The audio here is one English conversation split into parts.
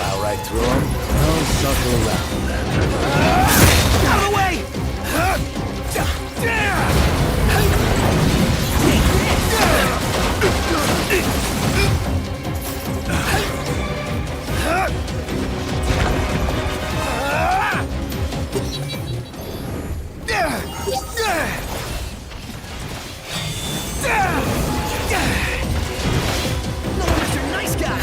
Plow right through them? I'll circle around then. Out of the way! No, Mr. Nice Guy!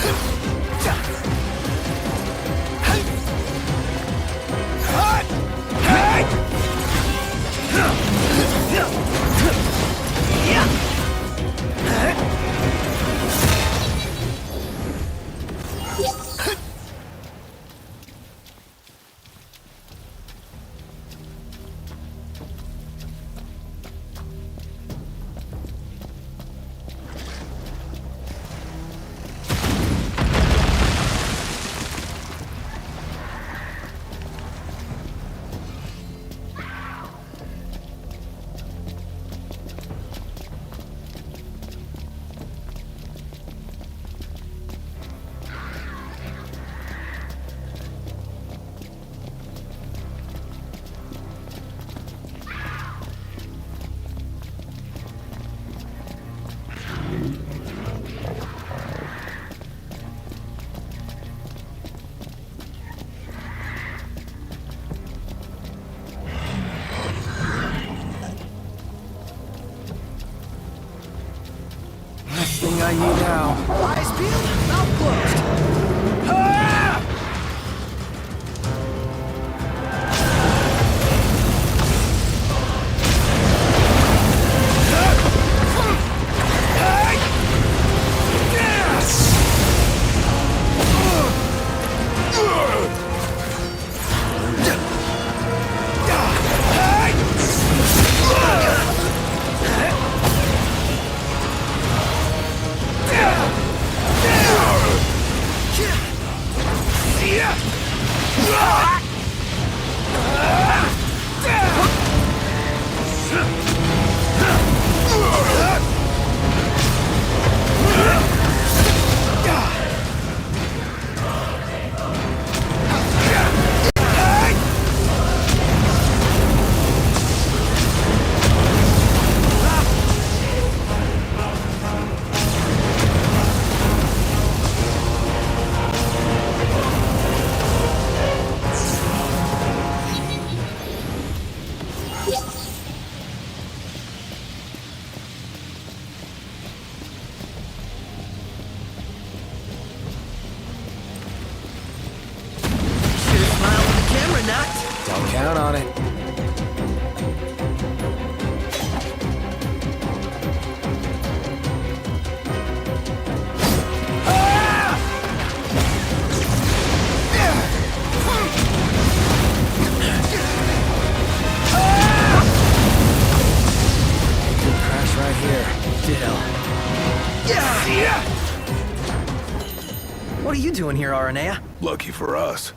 Thing I need now. Eyes peeled, mouth closed. Ah! Don't count on it. Could crash right here. Ditto. Yeah! What are you doing here, Aranea? Lucky for us.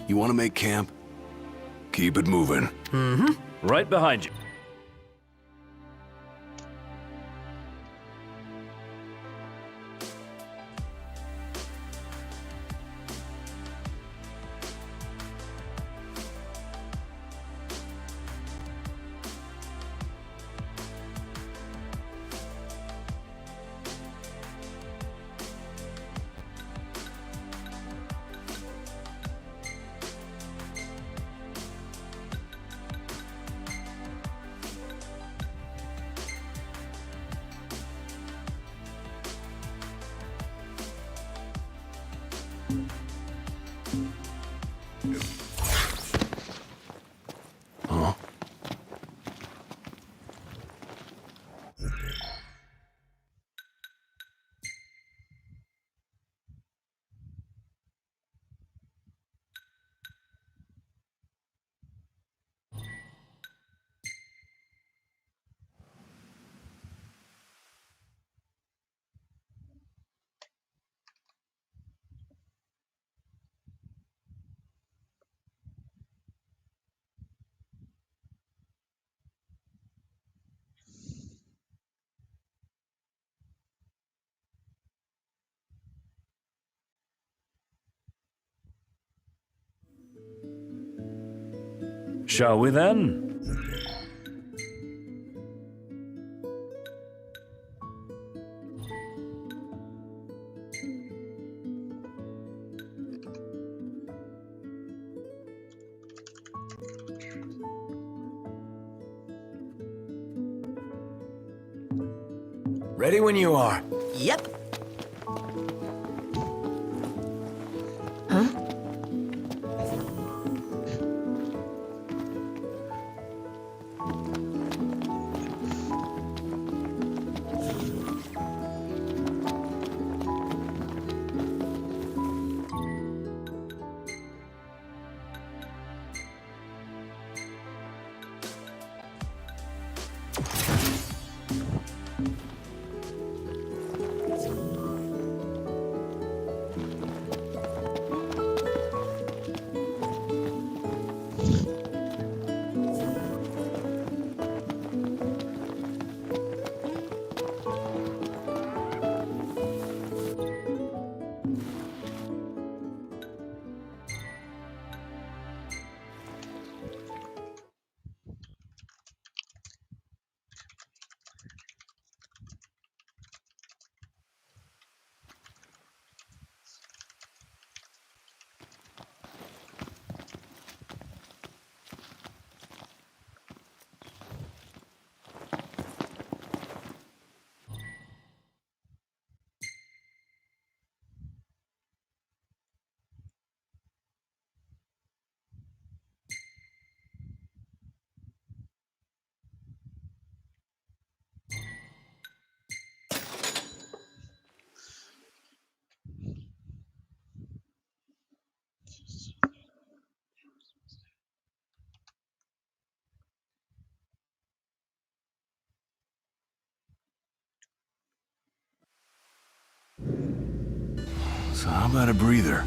You want to make camp? Keep it moving. Mm-hmm. Right behind you. Shall we then? Ready when you are. Yep. So how about a breather?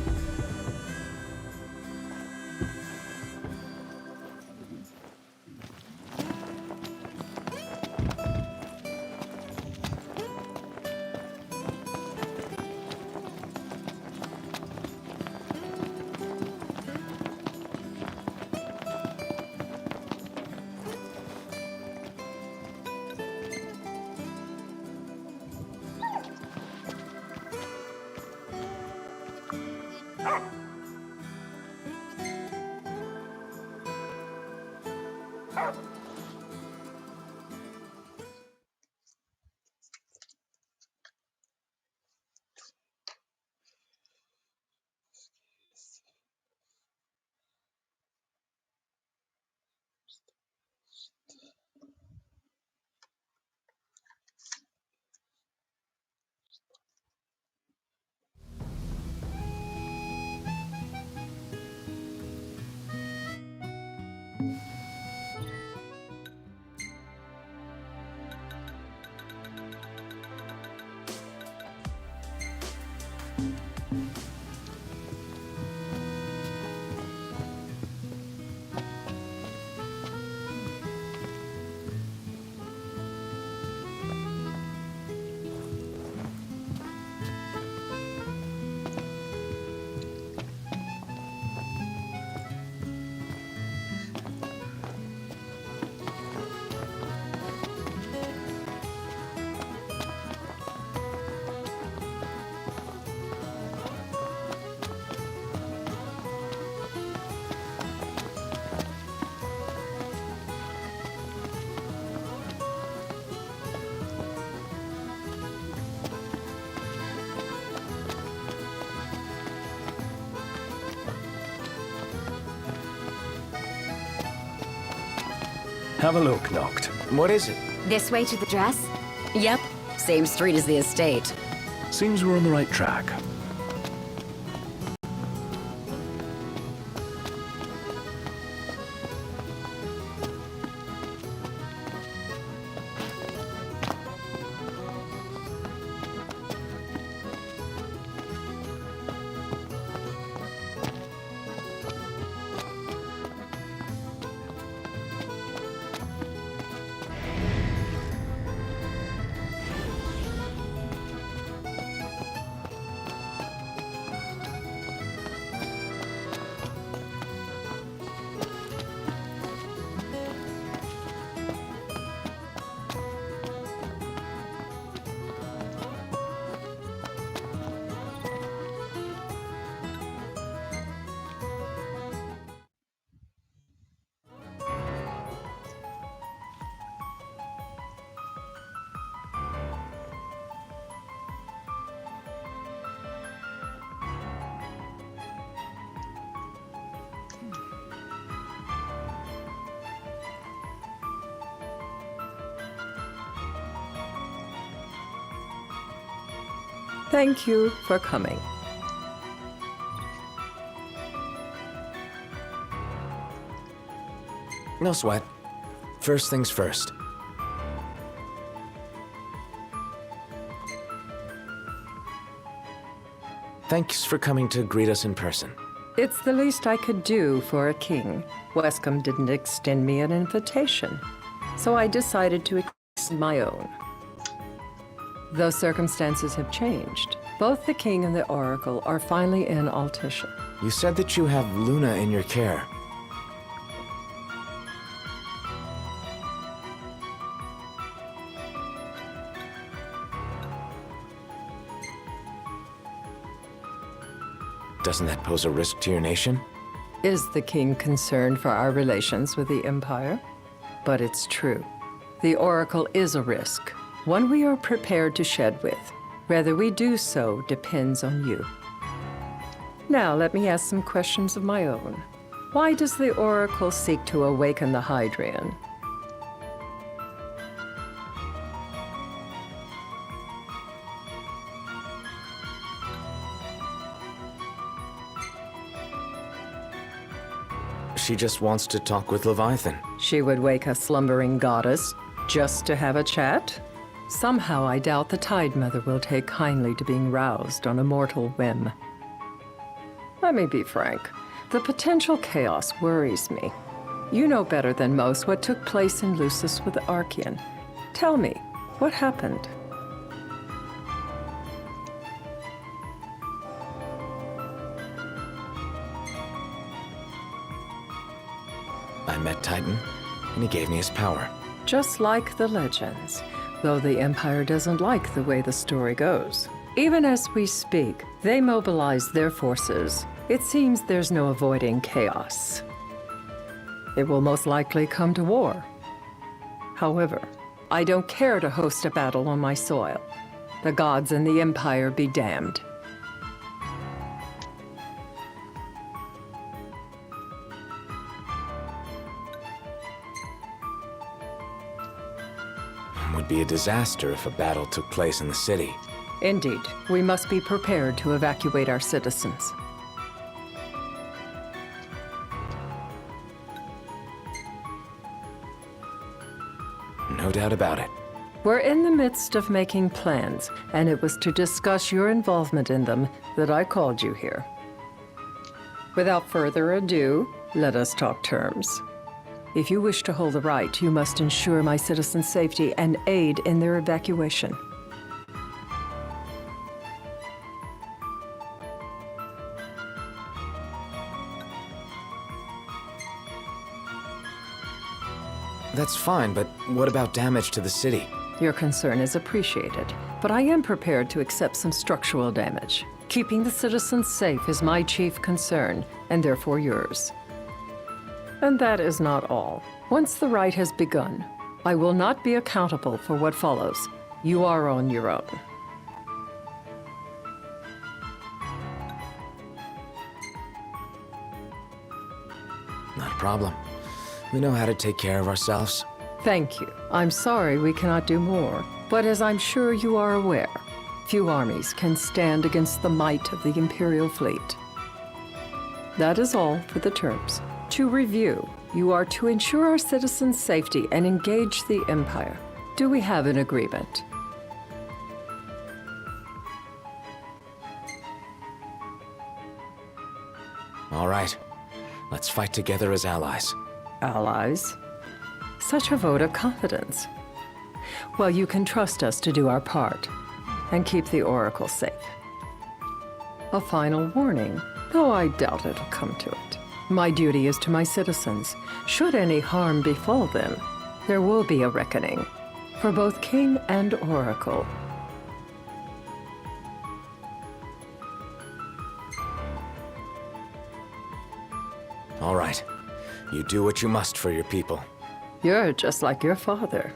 Have a look, Noct. What is it? This way to the dress? Yep, same street as the estate. Seems we're on the right track. Thank you for coming. No sweat. First things first. Thanks for coming to greet us in person. It's the least I could do for a king. Wescombe didn't extend me an invitation, so I decided to extend my own. Though circumstances have changed, both the king and the oracle are finally in Altissia. You said that you have Luna in your care. Doesn't that pose a risk to your nation? Is the king concerned for our relations with the Empire? But it's true. The oracle is a risk, one we are prepared to shed with. Whether we do so depends on you. Now, let me ask some questions of my own. Why does the oracle seek to awaken the Hydrian? She just wants to talk with Leviathan. She would wake a slumbering goddess just to have a chat? Somehow I doubt the Tide Mother will take kindly to being roused on a mortal whim. Let me be frank. The potential chaos worries me. You know better than most what took place in Lucis with the Archean. Tell me, what happened? I met Titan, and he gave me his power. Just like the legends, though the Empire doesn't like the way the story goes. Even as we speak, they mobilize their forces. It seems there's no avoiding chaos. It will most likely come to war. However, I don't care to host a battle on my soil. The gods and the Empire be damned. It would be a disaster if a battle took place in the city. Indeed, we must be prepared to evacuate our citizens. No doubt about it. We're in the midst of making plans, and it was to discuss your involvement in them that I called you here. Without further ado, let us talk terms. If you wish to hold the right, you must ensure my citizens' safety and aid in their evacuation. That's fine, but what about damage to the city? Your concern is appreciated, but I am prepared to accept some structural damage. Keeping the citizens safe is my chief concern, and therefore yours. And that is not all. Once the rite has begun, I will not be accountable for what follows. You are on your own. Not a problem. We know how to take care of ourselves. Thank you. I'm sorry we cannot do more, but as I'm sure you are aware, few armies can stand against the might of the Imperial fleet. That is all for the terms. To review, you are to ensure our citizens' safety and engage the Empire. Do we have an agreement? All right. Let's fight together as allies. Allies? Such a vote of confidence. Well, you can trust us to do our part and keep the Oracle safe. A final warning, though I doubt it'll come to it. My duty is to my citizens. Should any harm befall them, there will be a reckoning for both King and Oracle. All right. You do what you must for your people. You're just like your father.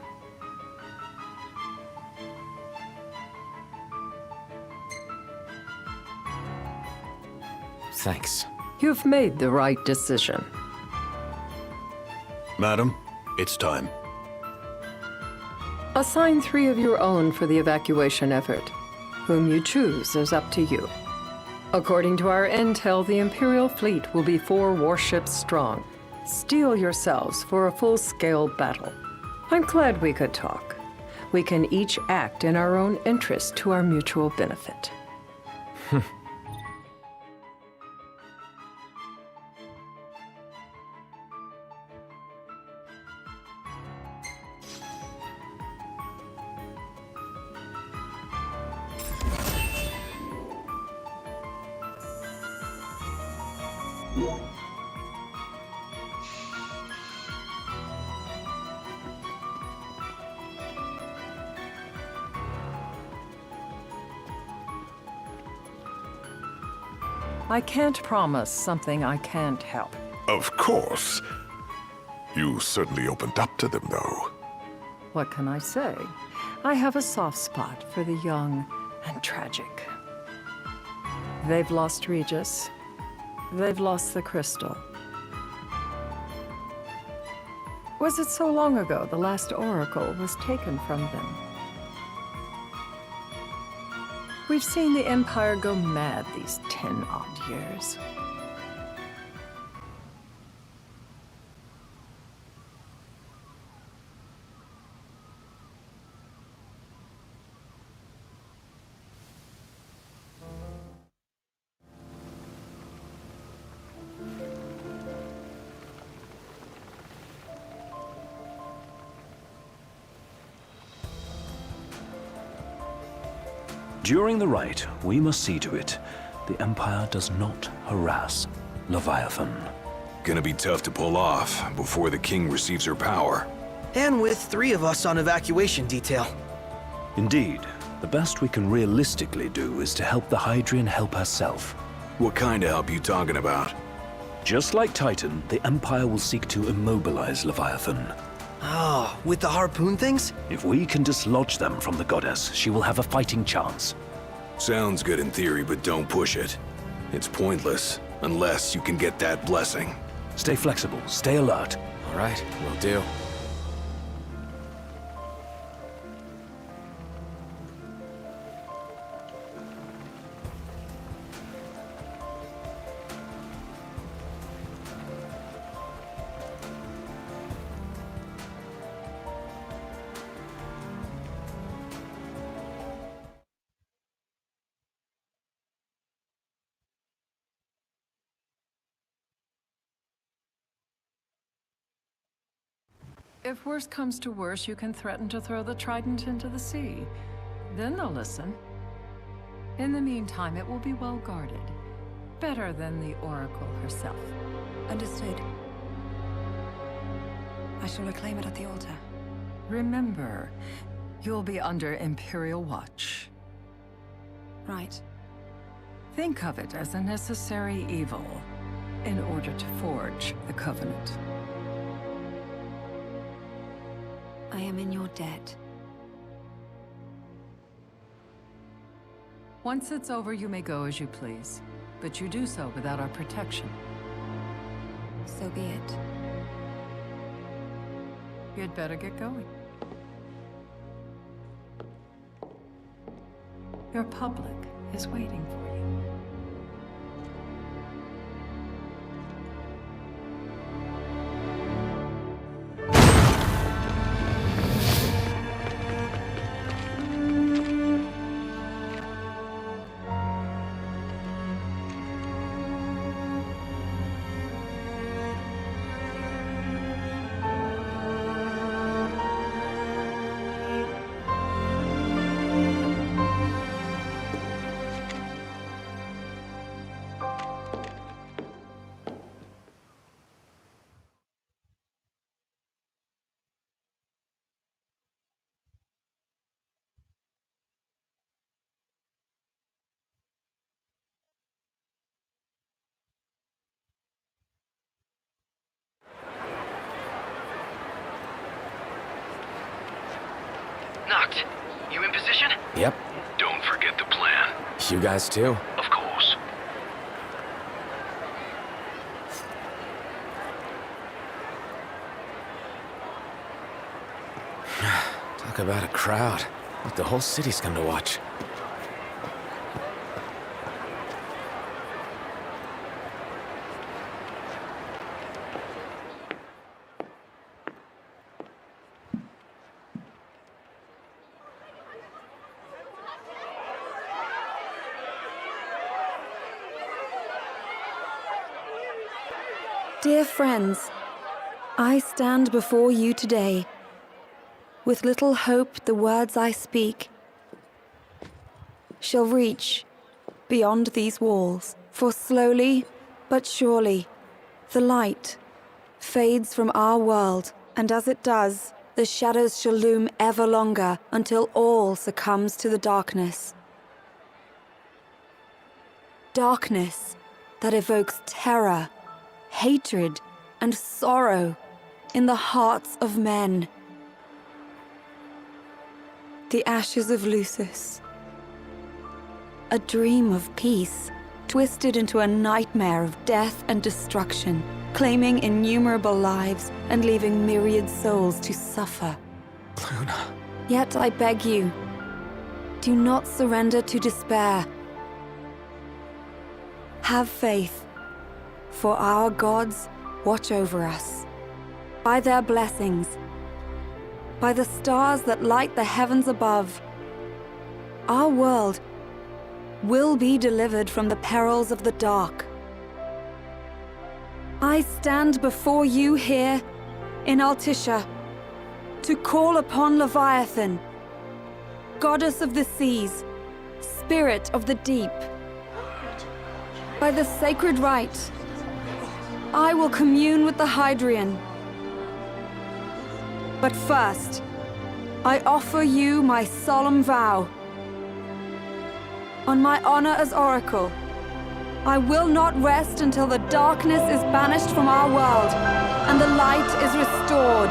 Thanks. You've made the right decision. Madam, it's time. Assign 3 of your own for the evacuation effort. Whom you choose is up to you. According to our intel, the Imperial fleet will be 4 warships strong. Steel yourselves for a full-scale battle. I'm glad we could talk. We can each act in our own interest to our mutual benefit. I can't promise something I can't help. Of course. You certainly opened up to them, though. What can I say? I have a soft spot for the young and tragic. They've lost Regis. They've lost the crystal. Was it so long ago the last oracle was taken from them? We've seen the Empire go mad these 10-odd years. During the rite, we must see to it the Empire does not harass Leviathan. Gonna be tough to pull off before the king receives her power. And with 3 of us on evacuation detail. Indeed, the best we can realistically do is to help the Hydrian help herself. What kind of help you talking about? Just like Titan, the Empire will seek to immobilize Leviathan. Oh, with the harpoon things? If we can dislodge them from the goddess, she will have a fighting chance. Sounds good in theory, but don't push it. It's pointless, unless you can get that blessing. Stay flexible, stay alert. All right, will do. If worse comes to worse, you can threaten to throw the trident into the sea. Then they'll listen. In the meantime, it will be well guarded. Better than the Oracle herself. Understood. I shall reclaim it at the altar. Remember, you'll be under Imperial watch. Right. Think of it as a necessary evil in order to forge the Covenant. I am in your debt. Once it's over, you may go as you please. But you do so without our protection. So be it. You'd better get going. Your public is waiting for you. Knocked. You in position? Yep. Don't forget the plan. You guys too? Of course. Talk about a crowd. Like the whole city's come to watch. Dear friends, I stand before you today. With little hope, the words I speak shall reach beyond these walls. For slowly but surely, the light fades from our world, and as it does, the shadows shall loom ever longer until all succumbs to the darkness. Darkness that evokes terror, hatred, and sorrow in the hearts of men. The ashes of Lucis. A dream of peace, twisted into a nightmare of death and destruction, claiming innumerable lives and leaving myriad souls to suffer. Luna. Yet I beg you, do not surrender to despair. Have faith, for our gods watch over us. By their blessings, by the stars that light the heavens above, our world will be delivered from the perils of the dark. I stand before you here in Altissia to call upon Leviathan, goddess of the seas, spirit of the deep. By the sacred rite, I will commune with the Hydrian. But first, I offer you my solemn vow. On my honor as Oracle, I will not rest until the darkness is banished from our world and the light is restored.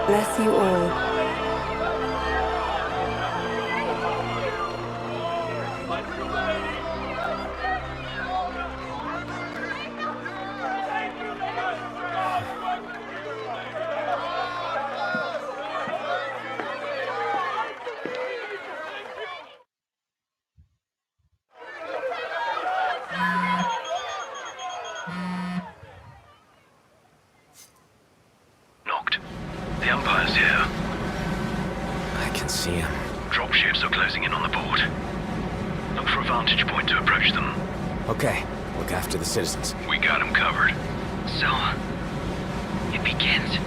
Bless you all. Knocked. The Empire's here. I can see him. Dropships are closing in on the board. Look for a vantage point to approach them. Okay, look after the citizens. We got them covered. So, it begins.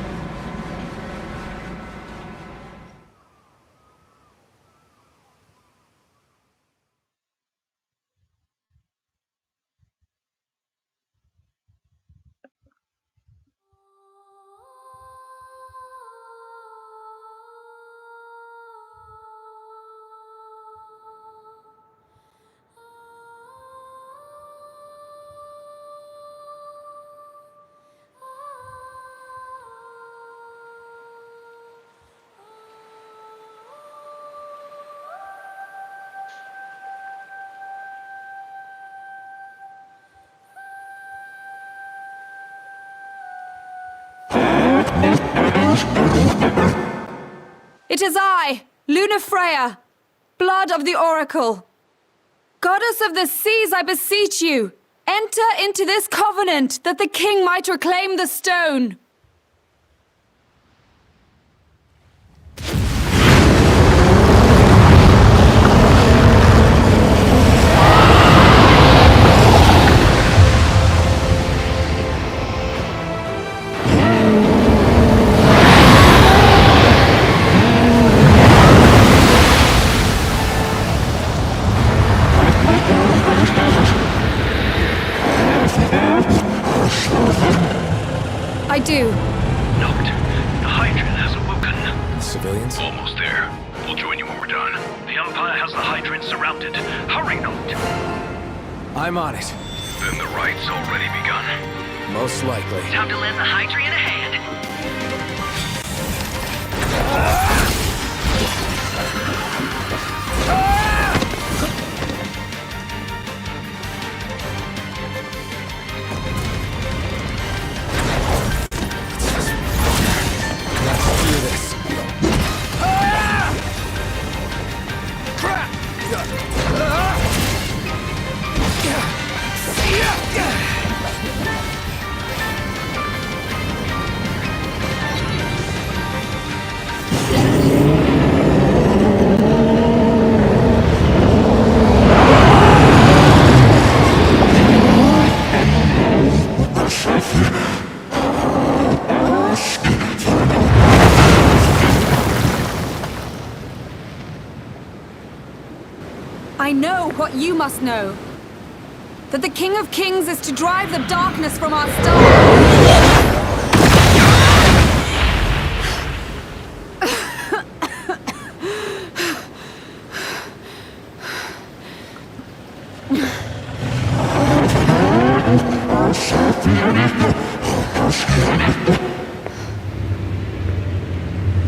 It is I, Luna Freya, blood of the Oracle. Goddess of the seas, I beseech you, enter into this covenant that the king might reclaim the stone. I do. Knocked. The Hydrian has awoken. The civilians? Almost there. We'll join you when we're done. The Empire has the Hydrian surrounded. Hurry, Knocked. I'm on it. Then the rite's already begun. Most likely. Time to lend the Hydrian a hand. Let's do this. what you must know. That the King of Kings is to drive the darkness from our star.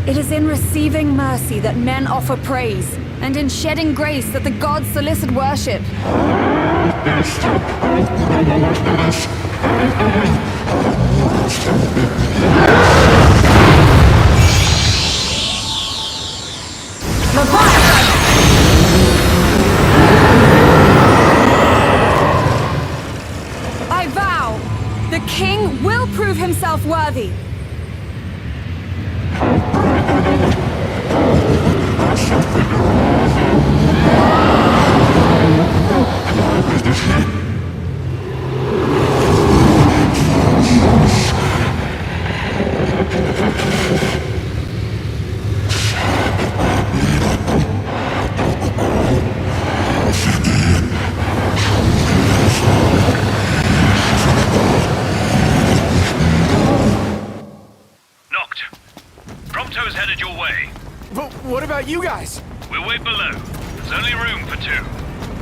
It is in receiving mercy that men offer praise, and in shedding grace that the gods solicit worship. I vow, the king will prove himself worthy. Knocked. Prompto's headed your way. But what about you guys? We'll wait below. There's only room for two.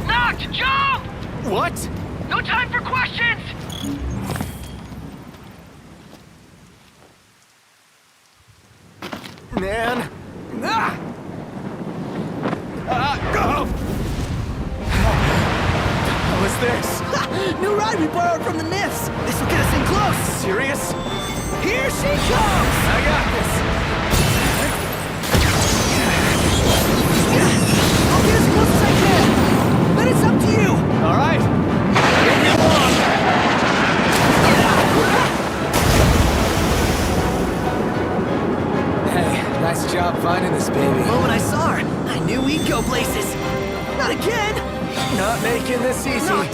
Knocked! Jump! What? No time for questions! Man. Ah! Go! What's this? New ride we borrowed from the Nifs. This will get us in close. Serious? Here she comes! I got this. I'll get as close as I can. But it's up to you. All right. Bring me along. Hey, nice job finding this baby. The moment I saw her, I knew we'd go places. Not again! Not making this easy. Not!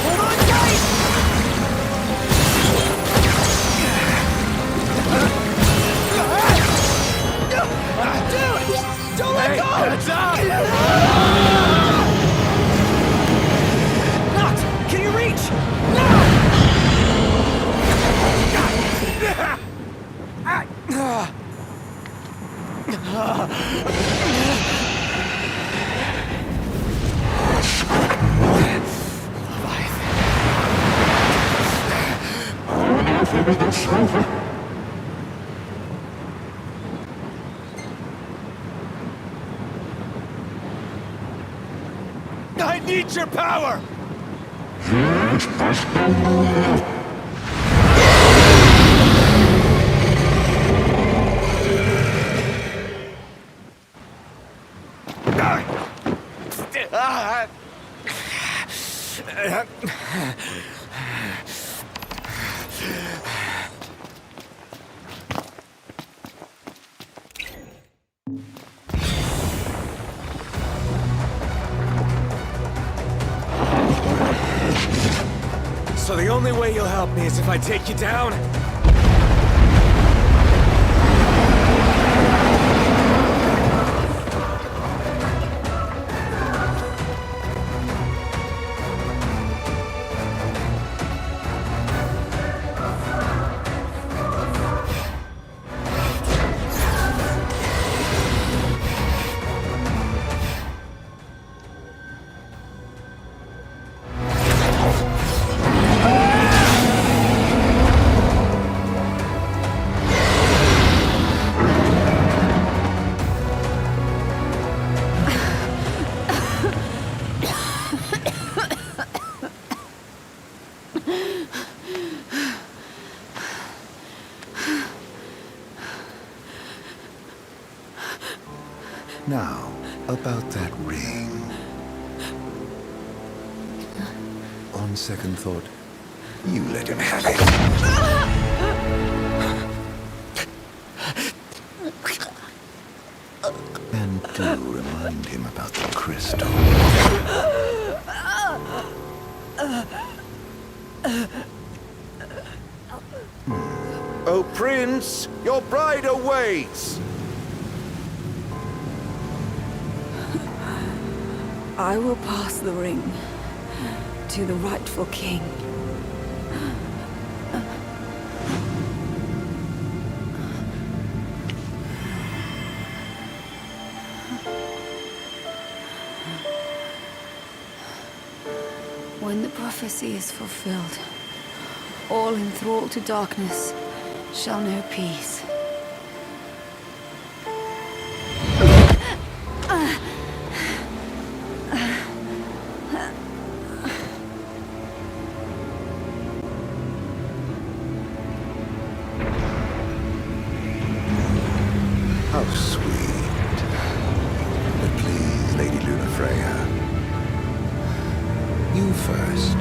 Hold on tight! Dude! Don't let go! Heads up! Not! Can you reach? No! I need your power! So the only way you'll help me is if I take you down? Now, about that ring. On second thought, you let him have it. And do remind him about the crystal. Oh, Prince, your bride awaits! I will pass the ring to the rightful king. When the prophecy is fulfilled, all enthralled to darkness shall know peace. How sweet. But please, Lady Lunafreya, you first.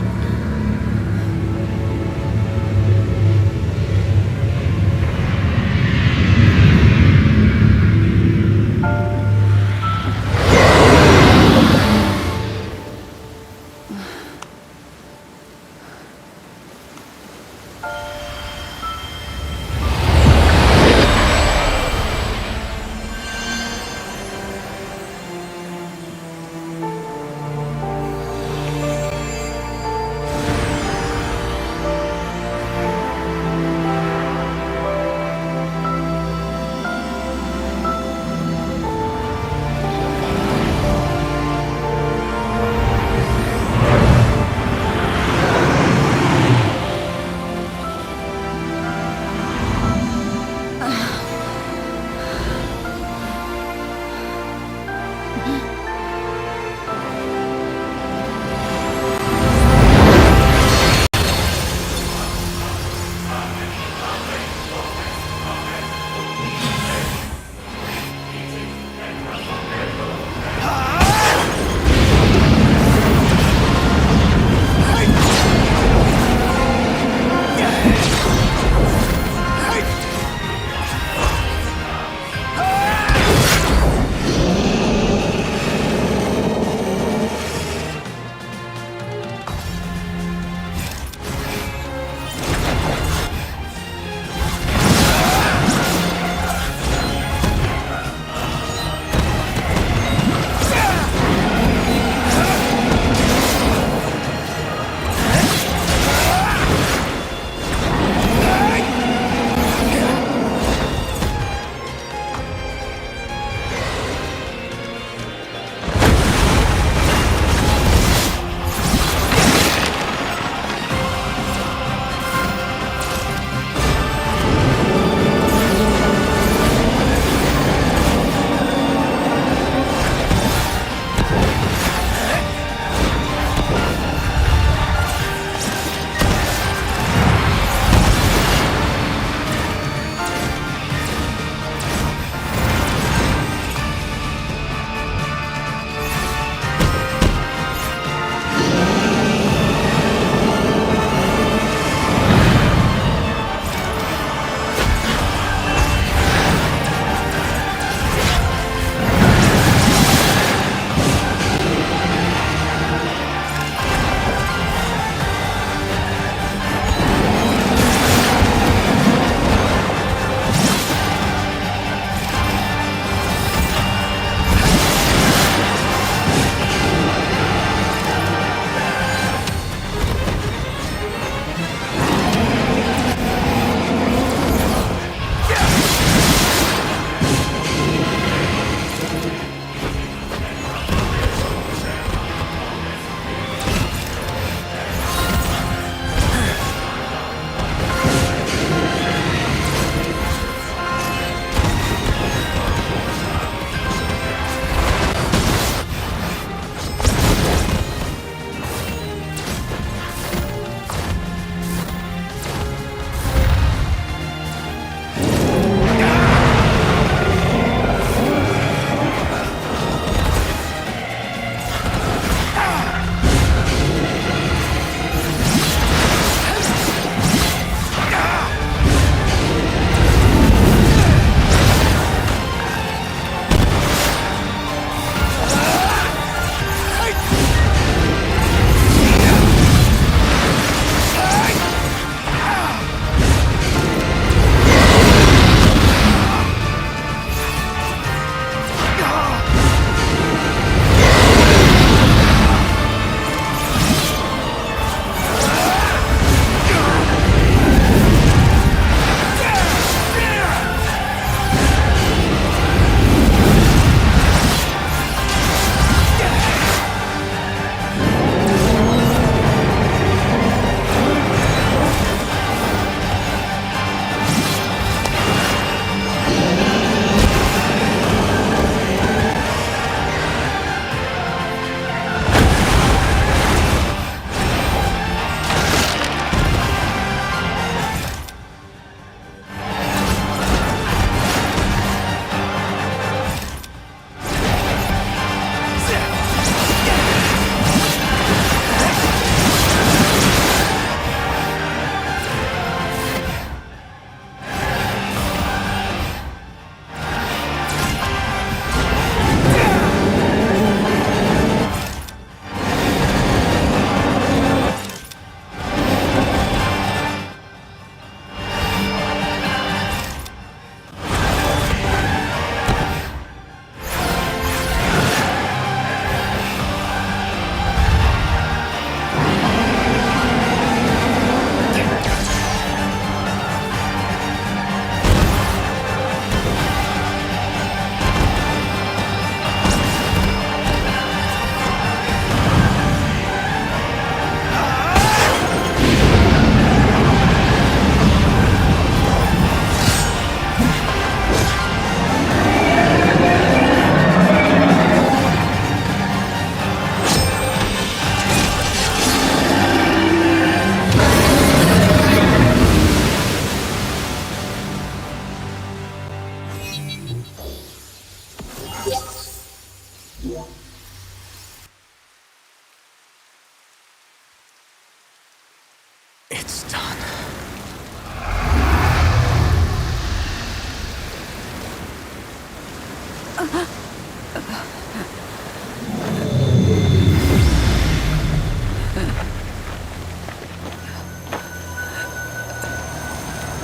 Almost done.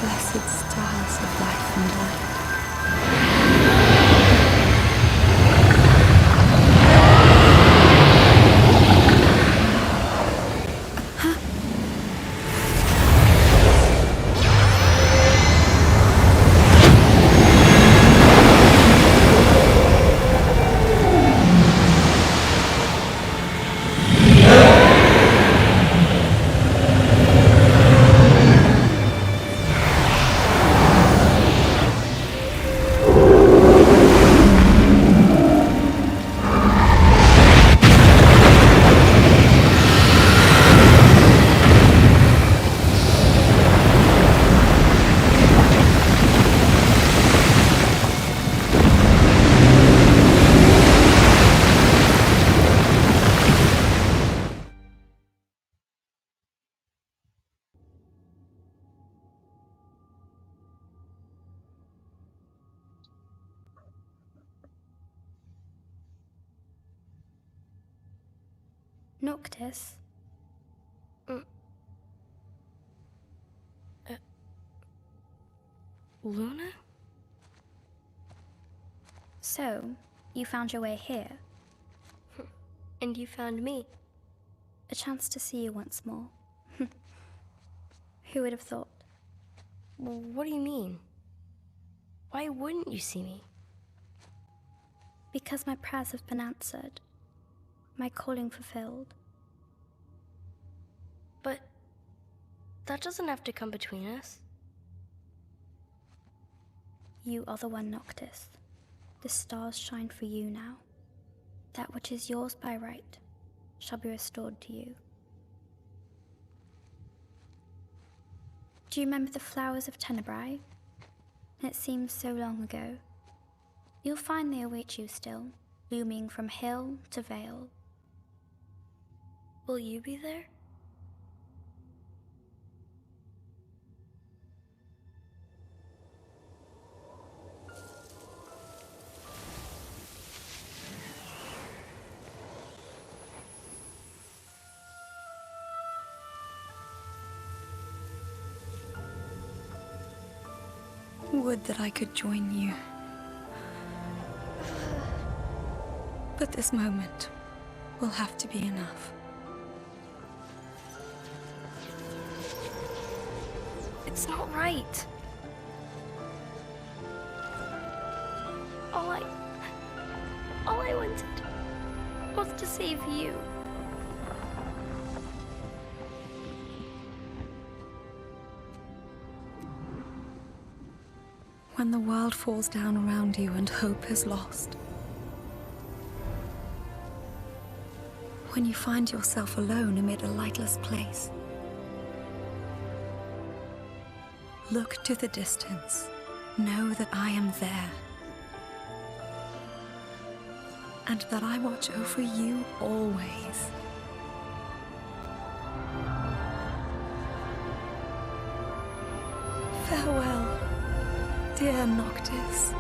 Blessed stars of life and light. Noctis? Luna? So, you found your way here. And you found me. A chance to see you once more. Who would have thought? Well, what do you mean? Why wouldn't you see me? Because my prayers have been answered. My calling fulfilled. But that doesn't have to come between us. You are the one, Noctis. The stars shine for you now. That which is yours by right shall be restored to you. Do you remember the flowers of Tenebrae? It seems so long ago. You'll find they await you still, blooming from hill to vale. Will you be there? Would that I could join you. But this moment will have to be enough. It's not right. All I wanted was to save you. When the world falls down around you and hope is lost. When you find yourself alone amid a lightless place. Look to the distance. Know that I am there. And that I watch over you always. Farewell, dear Noctis.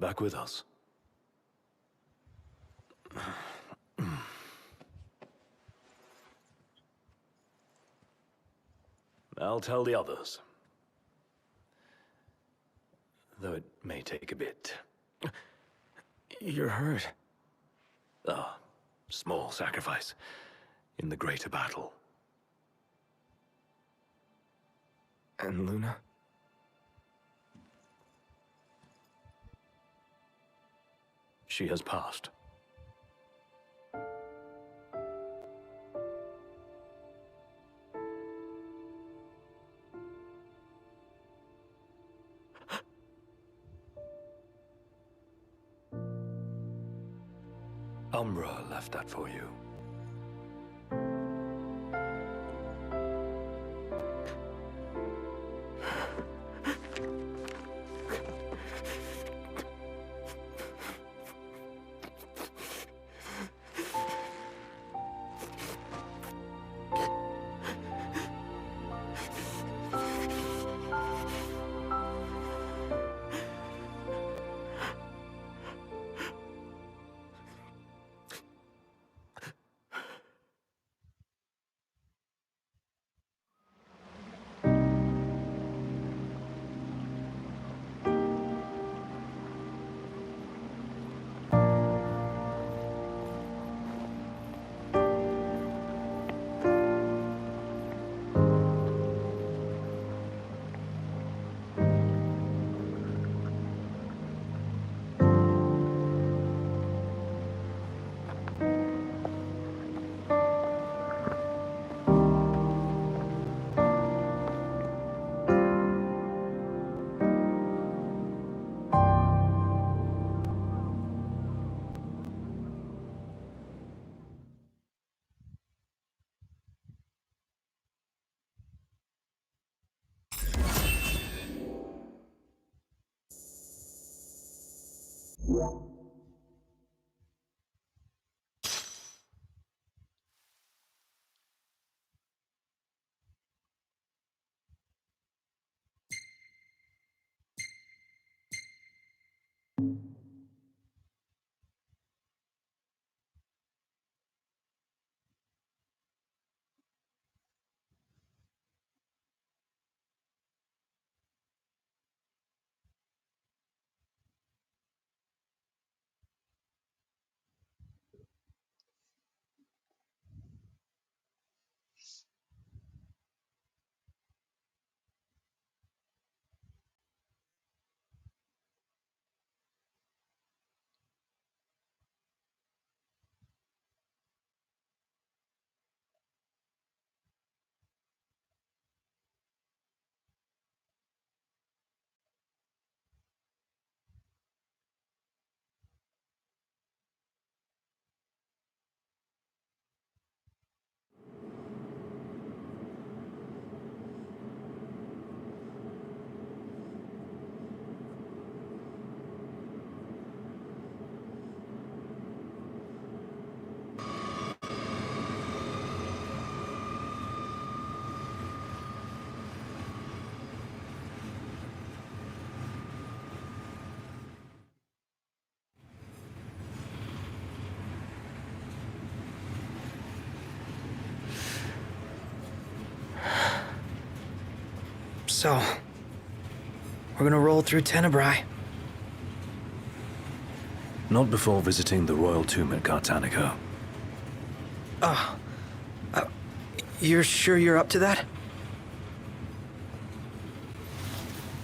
Back with us. I'll tell the others. Though it may take a bit. You're hurt. Ah, small sacrifice in the greater battle. And Luna? She has passed. Umbra left that for you. So, we're gonna roll through Tenebrae. Not before visiting the royal tomb at Cartanico. You're sure you're up to that?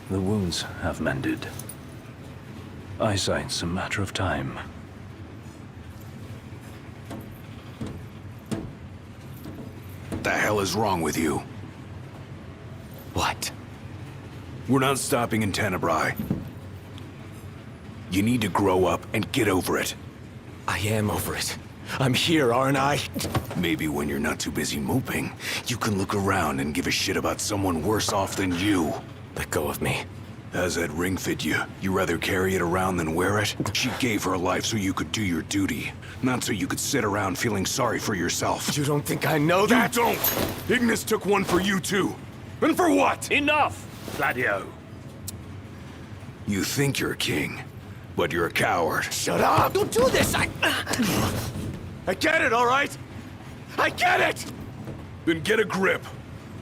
The wounds have mended. Eyesight's a matter of time. The hell is wrong with you? What? We're not stopping in Tenebrae. You need to grow up and get over it. I am over it. I'm here, aren't I? Maybe when you're not too busy moping, you can look around and give a shit about someone worse off than you. Let go of me. How's that ring fit you? You rather carry it around than wear it? She gave her life so you could do your duty, not so you could sit around feeling sorry for yourself. You don't think I know that? You don't! Ignis took one for you too. And for what? Enough, Gladio. You think you're a king, but you're a coward. Shut up! Don't do this! I get it, all right? I get it! Then get a grip.